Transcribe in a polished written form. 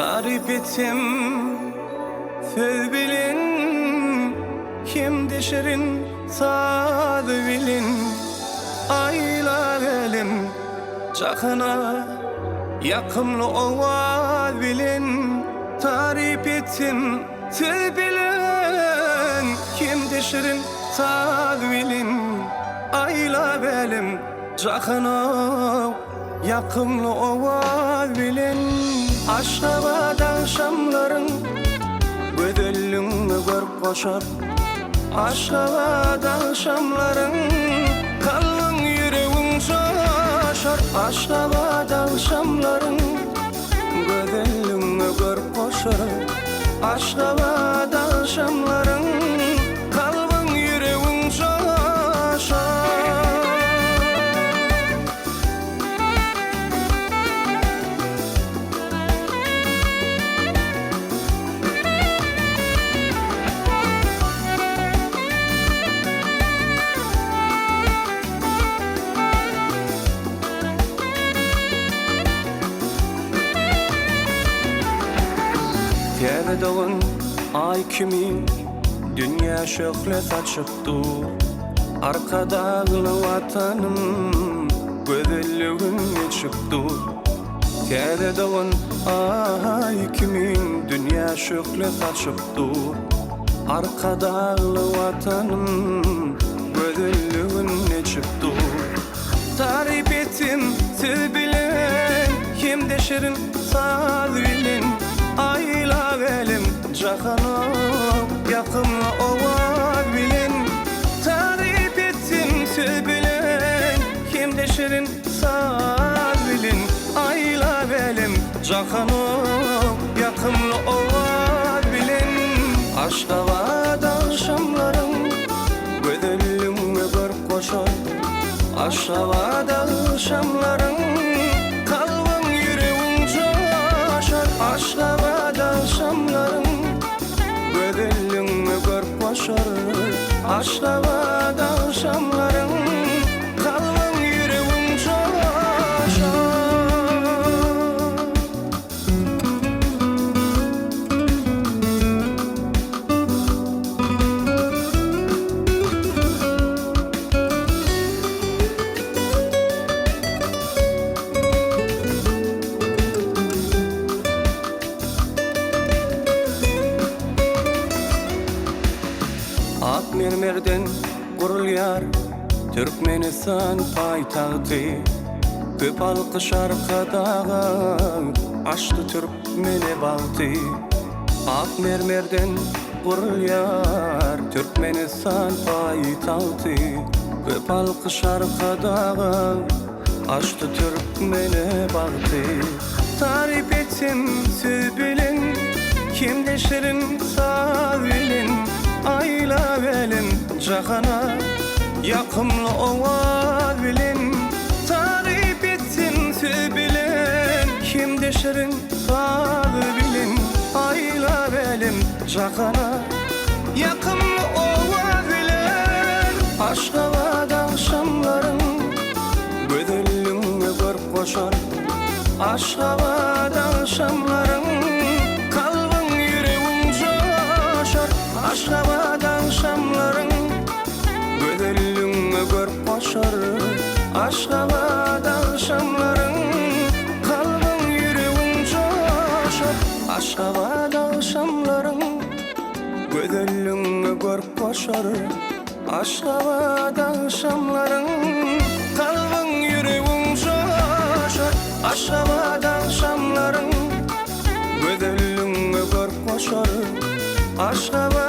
Tarif etsem söz bilin, kim deşerin saz bilin. Aylar elim cakına yakımlı ovaz bilin. Tarif etsem söz bilin, kim deşerin saz bilin. Aylar elim cakına yakımlı ovaz bilin. Aşkabada şamların gödüllüğünü görüp koşar. Aşkabada şamların kalbin yüreğin şaşar. Aşkabada şamların gödüllüğünü görüp koşar. Aşkabada şamların kalbin yüreğin şaşar. Tebe doğun ay kimin dünya şöyle saçıptı. Arkadağlı vatanım gödüllüğün çıktı. Tebe doğun ay kimin dünya şöyle saçıptı. Arkadağlı vatanım gödüllüğün çıktı. Tarif ettim siz bilin, kim deşerin saz bilin. Ayla elim cakana yakımlı ovaz bilin. Tarif ettim söz bilin, kim deşerin saz bilin. Ayla elim cakana yakımlı ovaz bilin. Aşkabada şamların gödüllüğünü görüp koşar. Aşkabada şamların kalbin yüreğin coşar. Aşkabada şamların gödüllüğünü görüp koşar. Aşkabada şamların kalbin yüreğin coşar. Ak mermerden kurulýar Türkmenistan paytagty. Köp alkyş arkadaga açdy Türkmene bagty. Ak mermerden kurulýar Türkmenistan paytagty. Köp alkyş arkadaga açdy Türkmene bagty. Tarif etsem söz bilin, kim deşerin saz bilin. Ayla elim cakana yakımlı ovaz bilin. Tarif etsin söz bilin, kim deşerin saz bilin. Ayla elim cakana yakımlı ovaz bilin. Aşkabada şamların gödüllüğünü görüp koşar. Aşkabada şamların kalbin yüreğin coşar. Aşkabada şamların gödüllüğünü görüp koşar. Aşkabada şamların kalbin yüreğin coşar. Aşkabada şamların gödüllüğünü görüp koşar. Aşkabada şamların kalbin yüreğin coşar. Aşkabada şamların gödüllüğünü görüp koşar. Aşkabada